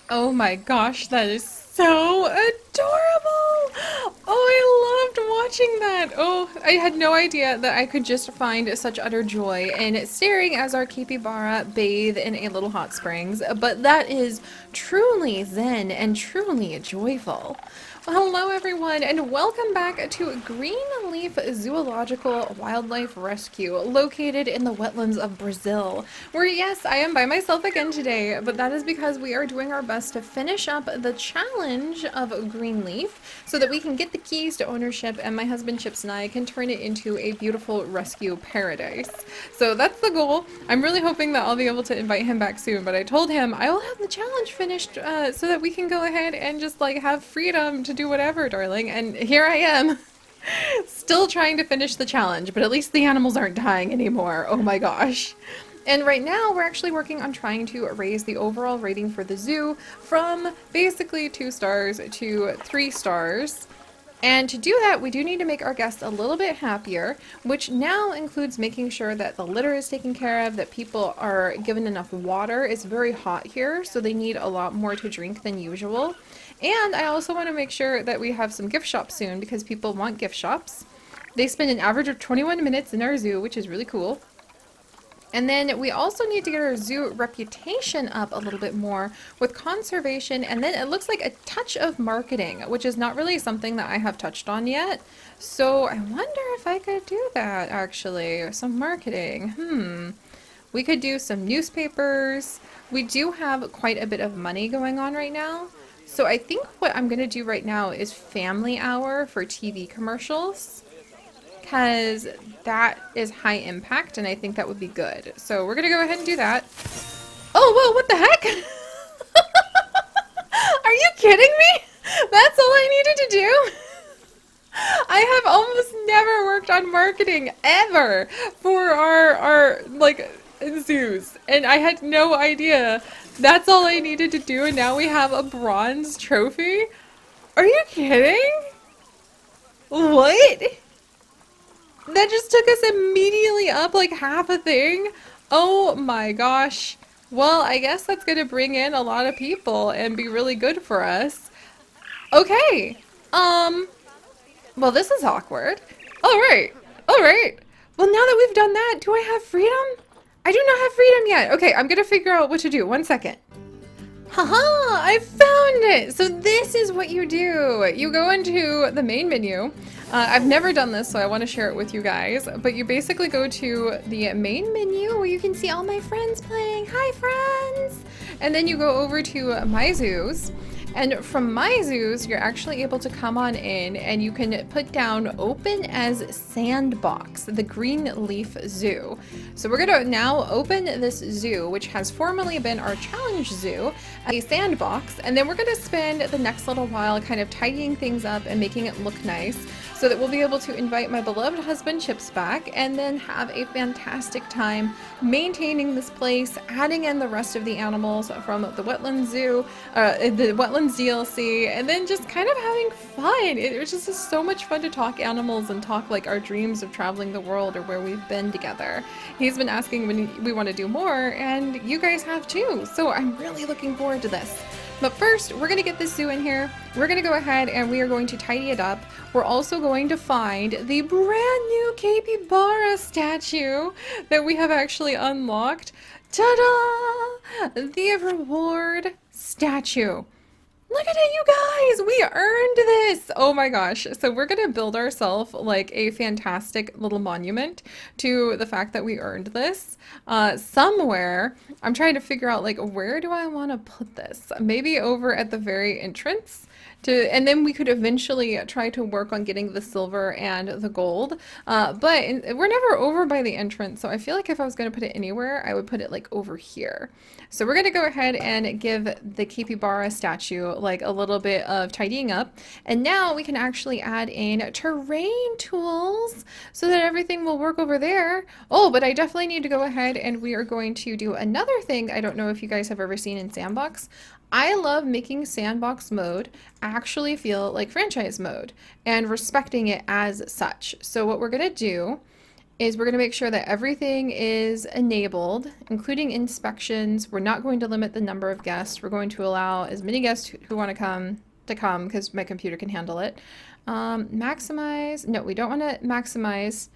Oh my gosh, that is so adorable! Oh, I loved watching that. Oh, I had no idea that I could just find such utter joy in staring as our capybara bathe in a little hot springs, but that is truly zen and truly joyful. Well, hello everyone, and welcome back to Greenleaf Zoological Wildlife Rescue, located in the wetlands of Brazil, where yes, I am by myself again today, but that is because we are doing our best to finish up the challenge of Greenleaf so that we can get the keys to ownership and my husband Chips and I can turn it into a beautiful rescue paradise. So that's the goal. I'm really hoping that I'll be able to invite him back soon, but I told him I will have the challenge finished so that we can go ahead and just like have freedom to do whatever, darling. And here I am. Still trying to finish the challenge, but at least the animals aren't dying anymore. Oh my gosh. And right now, we're actually working on trying to raise the overall rating for the zoo from basically 2 stars to 3 stars. And to do that, we do need to make our guests a little bit happier, which now includes making sure that the litter is taken care of, that people are given enough water. It's very hot here, so they need a lot more to drink than usual. And I also want to make sure that we have some gift shops soon because people want gift shops. They spend an average of 21 minutes in our zoo, which is really cool. And then we also need to get our zoo reputation up a little bit more with conservation, and then it looks like a touch of marketing, which is not really something that I have touched on yet. So I wonder if I could do that actually. Some marketing. We could do some newspapers. We do have quite a bit of money going on right now. So I think what I'm going to do right now is family hour for TV commercials, because that is high impact and I think that would be good. So we're gonna go ahead and do that. Oh, whoa, what the heck? Are you kidding me? That's all I needed to do? I have almost never worked on marketing ever for our like zoos, and I had no idea that's all I needed to do, and now we have a bronze trophy? Are you kidding? What? That just took us immediately up like half a thing. Oh my gosh. Well, I guess that's gonna bring in a lot of people and be really good for us. Okay. Um, well, this is awkward. Alright. Alright. Well, now that we've done that, do I have freedom? I do not have freedom yet. Okay, I'm gonna figure out what to do. 1 second. Haha, I found it! So this is what you do. You go into the main menu. I've never done this, so I want to share it with you guys. But you basically go to the main menu where you can see all my friends playing. Hi, friends! And then you go over to My Zoos. And from My Zoos, you're actually able to come on in and you can put down open as Sandbox, the Greenleaf Zoo. So we're gonna now open this zoo, which has formerly been our challenge zoo, as a sandbox, and then we're gonna spend the next little while kind of tidying things up and making it look nice so that we'll be able to invite my beloved husband Chips back and then have a fantastic time maintaining this place, adding in the rest of the animals from the Wetlands Zoo, the Wetlands DLC, and then just kind of having fun. It was just so much fun to talk animals and talk like our dreams of traveling the world or where we've been together. He's been asking when we want to do more, and you guys have too, so I'm really looking forward to this. But first, we're going to get this zoo in here. We're going to go ahead and we are going to tidy it up. We're also going to find the brand new capybara statue that we have actually unlocked. Ta-da! The reward statue. Look at it, you guys! We earned this! Oh my gosh. So we're gonna build ourselves like a fantastic little monument to the fact that we earned this. Somewhere, I'm trying to figure out like where do I want to put this? Maybe over at the very entrance. And then we could eventually try to work on getting the silver and the gold. We're never over by the entrance, so I feel like if I was going to put it anywhere, I would put it like over here. So we're going to go ahead and give the capybara statue like a little bit of tidying up. And now we can actually add in terrain tools so that everything will work over there. Oh, but I definitely need to go ahead and we are going to do another thing I don't know if you guys have ever seen in Sandbox. I love making Sandbox mode actually feel like franchise mode and respecting it as such. So what we're going to do is we're going to make sure that everything is enabled, including inspections. We're not going to limit the number of guests. We're going to allow as many guests who want to come because my computer can handle it. Maximize. No, we don't want to maximize.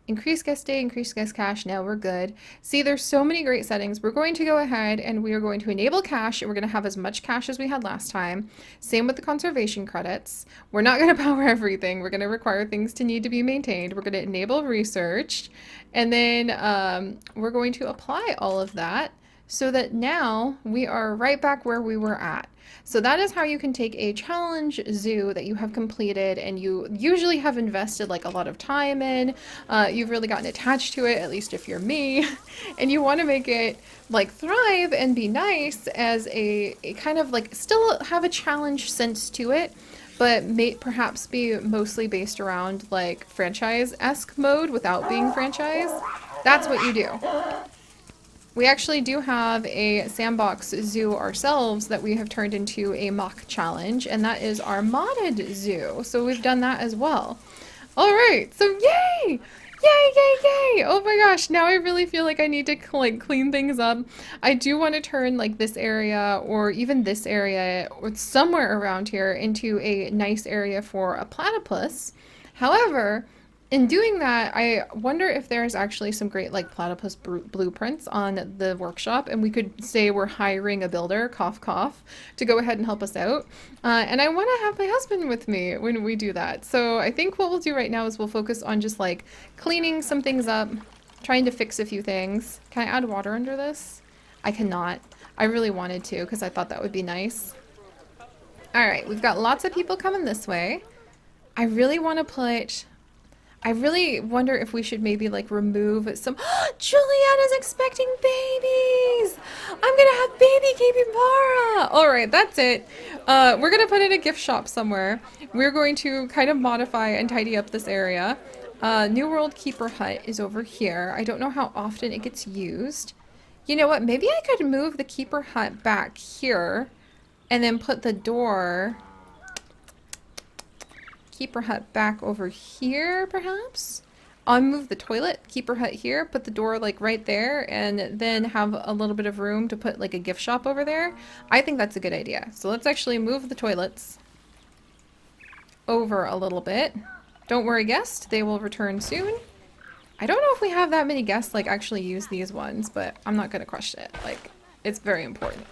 Increase guest day, increase guest cache. Now we're good. See, there's so many great settings. We're going to go ahead and we are going to enable cache, and we're going to have as much cache as we had last time. Same with the conservation credits. We're not going to power everything. We're going to require things to need to be maintained. We're going to enable research, and then we're going to apply all of that so that now we are right back where we were at. So that is how you can take a challenge zoo that you have completed and you usually have invested like a lot of time in. You've really gotten attached to it, at least if you're me, and you want to make it like thrive and be nice as a kind of like still have a challenge sense to it, but may perhaps be mostly based around like franchise-esque mode without being franchise. That's what you do. We actually do have a sandbox zoo ourselves that we have turned into a mock challenge, and that is our modded zoo. So we've done that as well. All right, so yay! Yay, yay, yay! Oh my gosh, now I really feel like I need to like clean things up. I do want to turn like this area or even this area or somewhere around here into a nice area for a platypus. However, in doing that, I wonder if there's actually some great like platypus blueprints on the workshop, and we could say we're hiring a builder, cough cough, to go ahead and help us out. And I want to have my husband with me when we do that. So I think what we'll do right now is we'll focus on just like cleaning some things up, trying to fix a few things. Can I add water under this? I cannot. I really wanted to because I thought that would be nice. All right, we've got lots of people coming this way. I really want to put... I really wonder if we should maybe like remove some... Juliana's expecting babies! I'm gonna have baby capybara! Alright, that's it. We're gonna put in a gift shop somewhere. We're going to kind of modify and tidy up this area. New World Keeper Hut is over here. I don't know how often it gets used. You know what? Maybe I could move the Keeper Hut back here and then put the door... Keeper Hut back over here, perhaps? I'll move the toilet, Keeper Hut here, put the door like right there, and then have a little bit of room to put like a gift shop over there. I think that's a good idea. So let's actually move the toilets over a little bit. Don't worry, guest, they will return soon. I don't know if we have that many guests like actually use these ones, but I'm not gonna question it. Like, it's very important.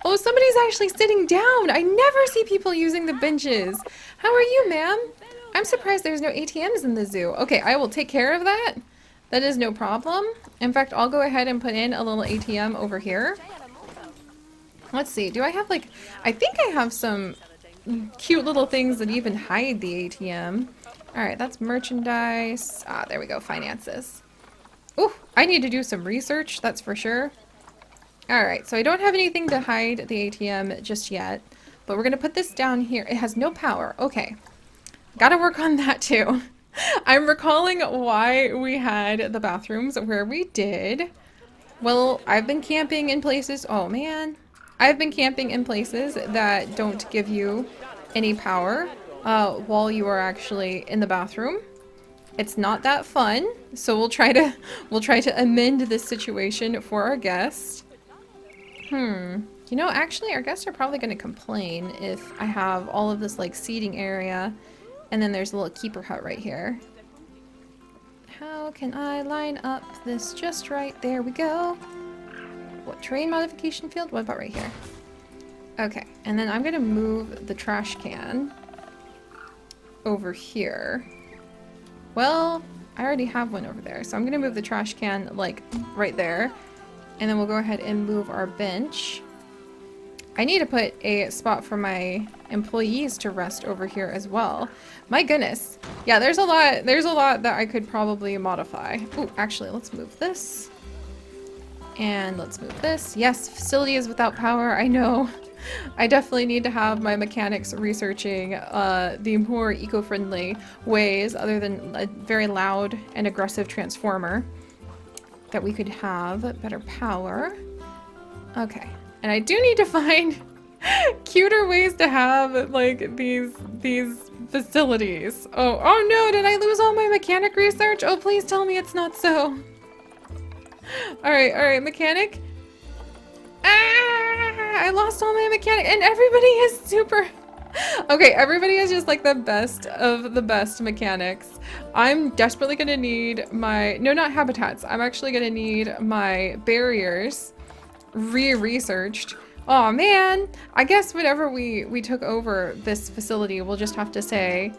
Oh, somebody's actually sitting down. I never see people using the benches. How are you, ma'am? I'm surprised there's no ATMs in the zoo. Okay, I will take care of that. That is no problem. In fact, I'll go ahead and put in a little ATM over here. Let's see. Do I have like... I think I have some cute little things that even hide the ATM. Alright, that's merchandise. Ah, there we go. Finances. Ooh, I need to do some research. That's for sure. Alright, so I don't have anything to hide the ATM just yet, but we're going to put this down here. It has no power. Okay. Gotta work on that too. I'm recalling why we had the bathrooms where we did. Well, I've been camping in places... Oh, man. I've been camping in places that don't give you any power while you are actually in the bathroom. It's not that fun, so we'll try to amend this situation for our guests. You know, actually, our guests are probably going to complain if I have all of this, like, seating area, and then there's a little keeper hut right here. How can I line up this just right? There we go. What, terrain modification field? What about right here? Okay, and then I'm going to move the trash can over here. Well, I already have one over there, so I'm going to move the trash can, like, right there. And then we'll go ahead and move our bench. I need to put a spot for my employees to rest over here as well. My goodness. Yeah, there's a lot that I could probably modify. Oh, actually, let's move this. And let's move this. Yes, facility is without power. I know. I definitely need to have my mechanics researching the more eco-friendly ways other than a very loud and aggressive transformer. That we could have better power. Okay. And I do need to find cuter ways to have like these facilities. Oh no, did I lose all my mechanic research? Oh, please tell me it's not so. All right, mechanic. Ah, I lost all my mechanic, and everybody is super... Okay, everybody is just like the best of the best mechanics. I'm desperately gonna need my... No, not habitats. I'm actually gonna need my barriers re-researched. Oh man, I guess whenever we took over this facility, we'll just have to say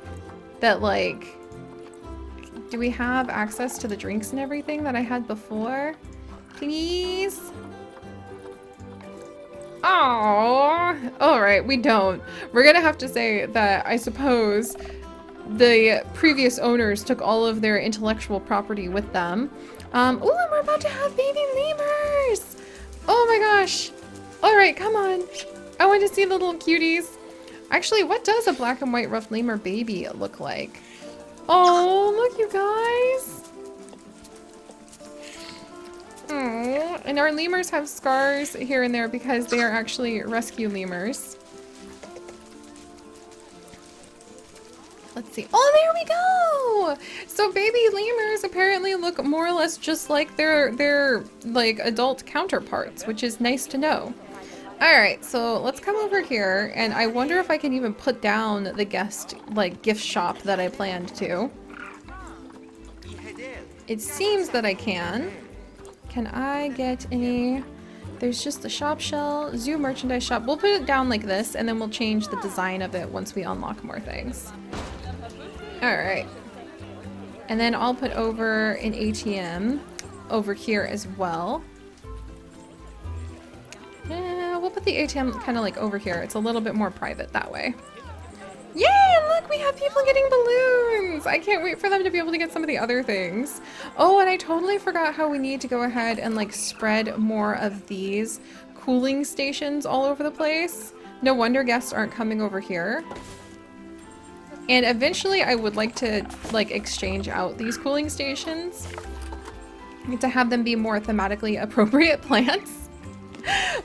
that, like, do we have access to the drinks and everything that I had before? Please? Oh, all right, we don't. We're gonna have to say that I suppose the previous owners took all of their intellectual property with them. Ooh, and we're about to have baby lemurs. Oh my gosh. All right, come on. I want to see the little cuties. Actually, what does a black and white ruffed lemur baby look like? Oh, look, you guys. Oh, and our lemurs have scars here and there because they are actually rescue lemurs. Let's see. Oh, there we go! So baby lemurs apparently look more or less just like their like adult counterparts, which is nice to know. Alright, so let's come over here, and I wonder if I can even put down the guest, like, gift shop that I planned to. It seems that I can. Can I get any... There's just the shop shell, zoo merchandise shop. We'll put it down like this, and then we'll change the design of it once we unlock more things. Alright. And then I'll put over an ATM over here as well. Yeah, we'll put the ATM kind of like over here. It's a little bit more private that way. Yay! And look, we have people getting balloons! I can't wait for them to be able to get some of the other things. Oh, and I totally forgot how we need to go ahead and like spread more of these cooling stations all over the place. No wonder guests aren't coming over here. And eventually I would like to like exchange out these cooling stations to have them be more thematically appropriate plants.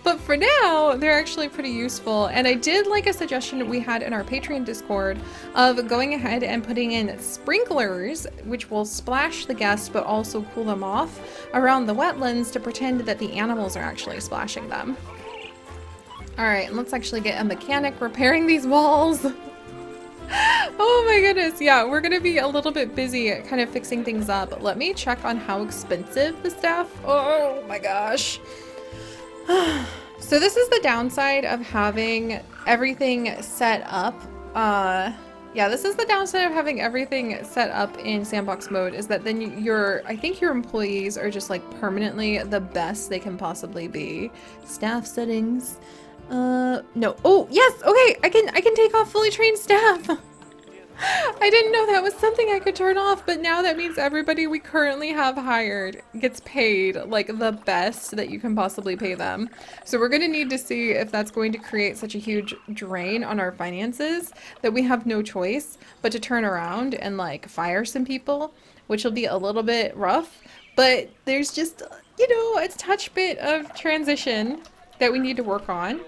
But for now, they're actually pretty useful. And I did like a suggestion we had in our Patreon Discord of going ahead and putting in sprinklers, which will splash the guests but also cool them off around the wetlands to pretend that the animals are actually splashing them. Alright, let's actually get a mechanic repairing these walls. Oh my goodness, yeah, we're gonna be a little bit busy kind of fixing things up. Let me check on how expensive the stuff. Oh my gosh. So this is the downside of having everything set up. Yeah, this is the downside of having everything set up in Sandbox Mode, is that then I think your employees are just like permanently the best they can possibly be. Staff settings. No. Oh, yes. Okay. I can take off fully trained staff. I didn't know that was something I could turn off, but now that means everybody we currently have hired gets paid like the best that you can possibly pay them. So we're going to need to see if that's going to create such a huge drain on our finances that we have no choice but to turn around and like fire some people, which will be a little bit rough, but there's just, you know, a touch bit of transition that we need to work on.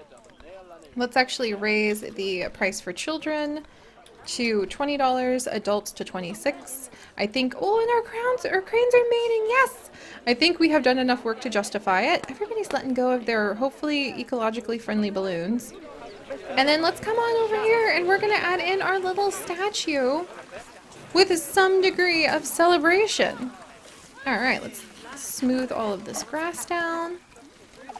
Let's actually raise the price for children to $20, adults to $26. I think, oh, and our cranes are mating, yes! I think we have done enough work to justify it. Everybody's letting go of their hopefully ecologically friendly balloons. And then let's come on over here and we're gonna add in our little statue with some degree of celebration. Alright, let's smooth all of this grass down.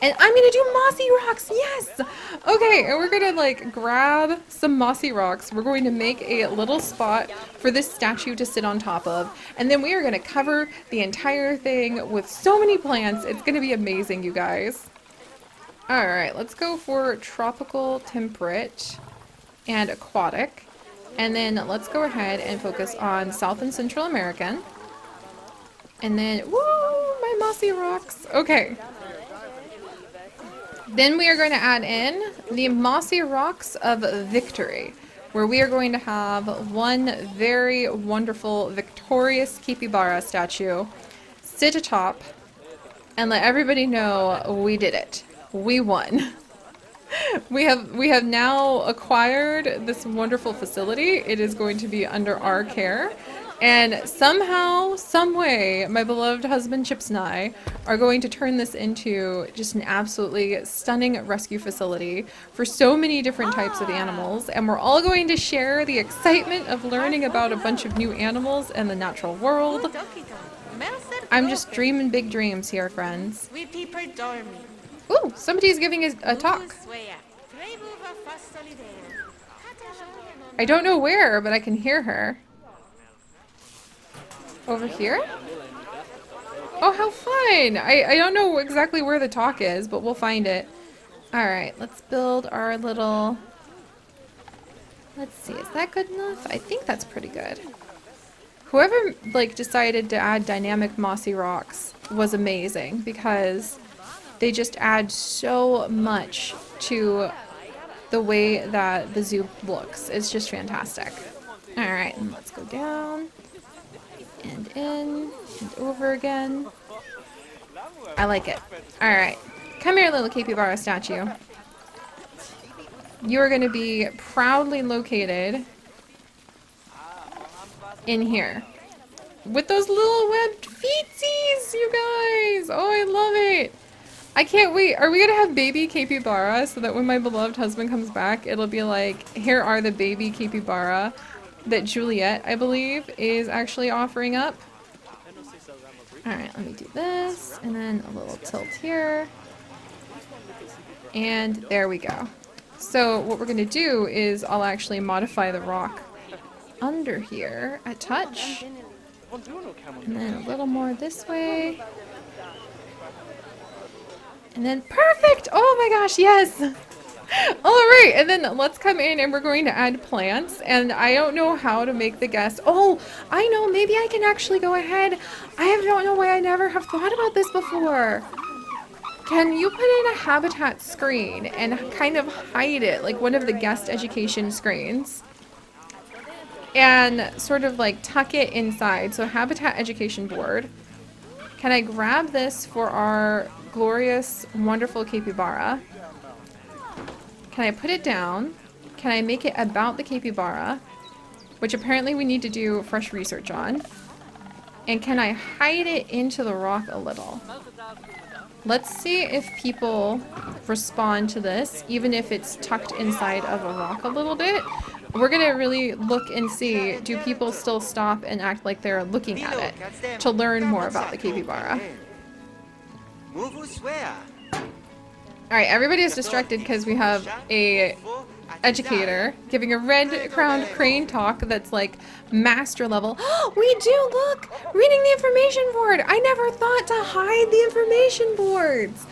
And I'm gonna do mossy rocks, yes! Okay, and we're gonna like grab some mossy rocks. We're going to make a little spot for this statue to sit on top of. And then we are gonna cover the entire thing with so many plants. It's gonna be amazing, you guys. Alright, let's go for tropical, temperate, and aquatic. And then let's go ahead and focus on South and Central American. And then, woo, my mossy rocks. Okay. Then we are going to add in the Mossy Rocks of Victory, where we are going to have one very wonderful, victorious Capeybara statue sit atop and let everybody know we did it. We won. We have now acquired this wonderful facility. It is going to be under our care. And somehow, some way, my beloved husband Chips and I are going to turn this into just an absolutely stunning rescue facility for so many different types of animals. And we're all going to share the excitement of learning about a bunch of new animals and the natural world. I'm just dreaming big dreams here, friends. Ooh, somebody's giving a talk. I don't know where, but I can hear her. Over here? Oh, how fun! I don't know exactly where the talk is, but we'll find it. Alright, let's build our little... Let's see, is that good enough? I think that's pretty good. Whoever, like, decided to add dynamic mossy rocks was amazing, because they just add so much to the way that the zoo looks. It's just fantastic. Alright, and let's go down. And in, and over again. I like it. Alright. Come here, little capybara statue. You are going to be proudly located in here. With those little webbed feetsies, you guys! Oh, I love it! I can't wait. Are we going to have baby capybara so that when my beloved husband comes back, it'll be like, here are the baby capybara that Juliet, I believe, is actually offering up. Alright, let me do this, and then a little tilt here. And there we go. So what we're going to do is I'll actually modify the rock under here a touch. And then a little more this way. And then perfect! Oh my gosh, yes! Alright, and then let's come in and we're going to add plants. And I don't know how to make the guess. Oh, I know, maybe I can actually go ahead. Don't know why I never have thought about this before. Can you put in a habitat screen and kind of hide it, like one of the guest education screens? And sort of like tuck it inside. So habitat education board. Can I grab this for our glorious, wonderful capybara? Can I put it down? Can I make it about the capybara? Which apparently we need to do fresh research on. And can I hide it into the rock a little? Let's see if people respond to this, even if it's tucked inside of a rock a little bit. We're going to really look and see, do people still stop and act like they're looking at it to learn more about the capybara? Alright, everybody is distracted because we have a educator giving a red-crowned crane talk that's like master level. We do! Look! Reading the information board! I never thought to hide the information boards!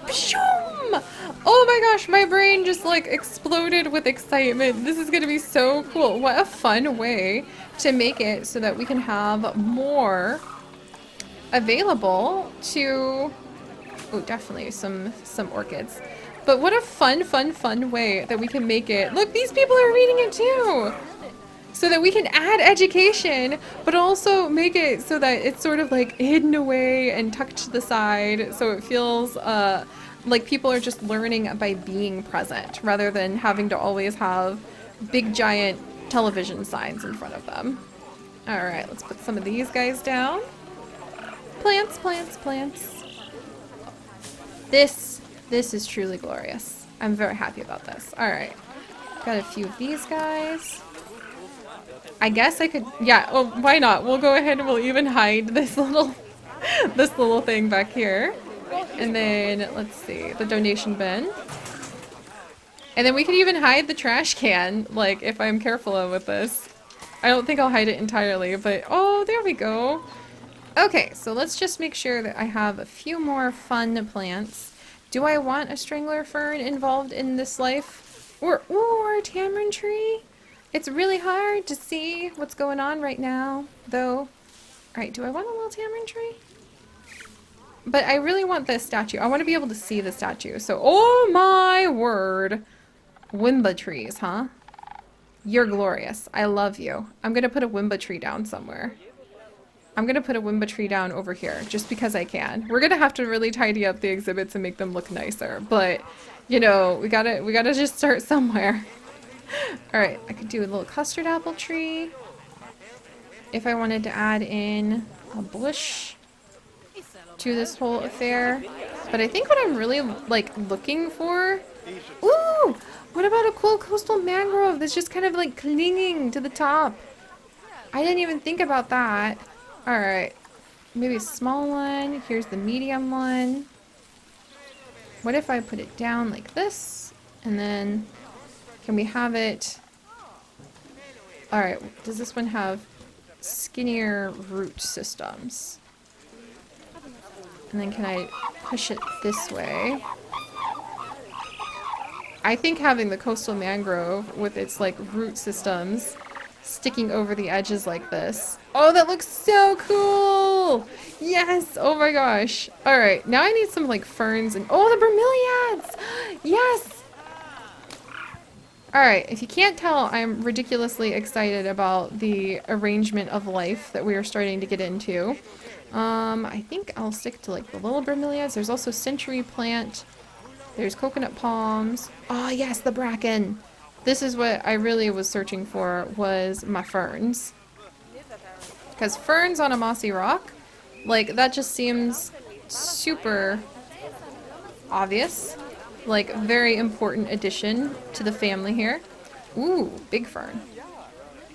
Pshoom! Oh my gosh, my brain just like exploded with excitement. This is gonna be so cool. What a fun way to make it so that we can have more available to... Oh, definitely some orchids. But what a fun way that we can make it. Look, these people are reading it too! So that we can add education, but also make it so that it's sort of like hidden away and tucked to the side, so it feels like people are just learning by being present, rather than having to always have big giant television signs in front of them. Alright, let's put some of these guys down. Plants, plants, plants. This is truly glorious. I'm very happy about this. Alright. Got a few of these guys. I guess I could, yeah, oh, why not? We'll go ahead and we'll even hide this little thing back here. And then, let's see, the donation bin. And then we could even hide the trash can, like, if I'm careful with this. I don't think I'll hide it entirely, but, oh, there we go. Okay, so let's just make sure that I have a few more fun plants. Do I want a strangler fern involved in this life? Or a tamarind tree? It's really hard to see what's going on right now, though. Alright, do I want a little tamarind tree? But I really want this statue. I want to be able to see the statue. So, oh my word. Wimba trees, huh? You're glorious. I love you. I'm going to put a Wimba tree down somewhere. I'm going to put a Wimba tree down over here, just because I can. We're going to have to really tidy up the exhibits and make them look nicer, but You know, we gotta just start somewhere. All right, I could do a little custard apple tree if I wanted to add in a bush to this whole affair. But I think what I'm really like looking for, ooh, what about a cool coastal mangrove that's just kind of like clinging to the top? I didn't even think about that. All right, maybe a small one. Here's the medium one. What if I put it down like this? And then can we have it? All right, does this one have skinnier root systems? And then can I push it this way? I think having the coastal mangrove with its like root systems sticking over the edges like this. Oh, that looks so cool! Yes! Oh my gosh. Alright, now I need some like ferns and oh, the bromeliads! Yes! Alright, if you can't tell, I'm ridiculously excited about the arrangement of life that we are starting to get into. I think I'll stick to like the little bromeliads. There's also century plant. There's coconut palms. Oh yes, the bracken. This is what I really was searching for, was my ferns. Because ferns on a mossy rock, like that just seems super obvious. Like very important addition to the family here. Ooh, big fern.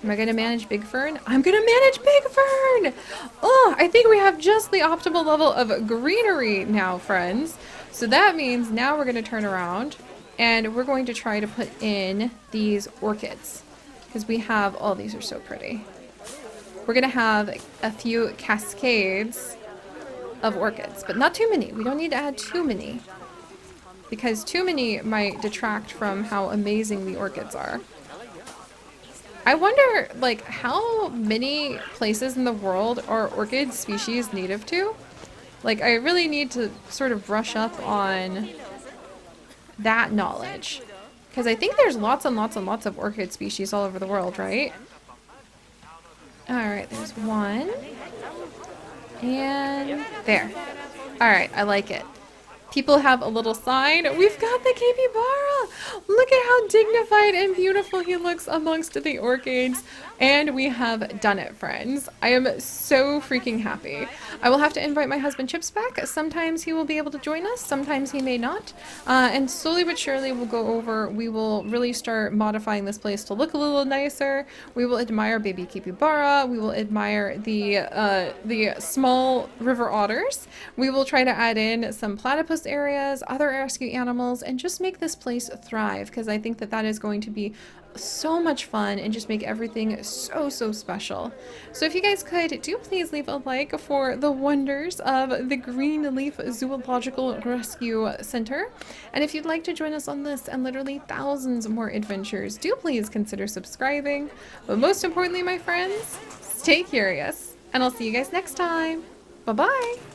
Am I going to manage big fern? I'm going to manage big fern! Oh, I think we have just the optimal level of greenery now, friends. So that means now we're going to turn around and we're going to try to put in these orchids. Because we have, oh, these are so pretty. We're going to have a few cascades of orchids, but not too many. We don't need to add too many. Because too many might detract from how amazing the orchids are. I wonder, like, how many places in the world are orchid species native to? Like, I really need to sort of brush up on that knowledge. Because I think there's lots and lots and lots of orchid species all over the world, right? Alright, there's one. And there. Alright, I like it. People have a little sign. We've got the capybara! Look at how dignified and beautiful he looks amongst the orchids. And we have done it, friends. I am so freaking happy. I will have to invite my husband Chips back. Sometimes he will be able to join us, sometimes he may not. And slowly but surely we'll go over, we will really start modifying this place to look a little nicer. We will admire baby capybara. We will admire the small river otters. We will try to add in some platypus areas, other rescue animals, and just make this place thrive, because I think that that is going to be so much fun and just make everything so special. So if you guys could, do please leave a like for the wonders of the Greenleaf Zoological Rescue Center. And if you'd like to join us on this and literally thousands more adventures, do please consider subscribing. But most importantly, my friends, stay curious, and I'll see you guys next time. Bye-bye!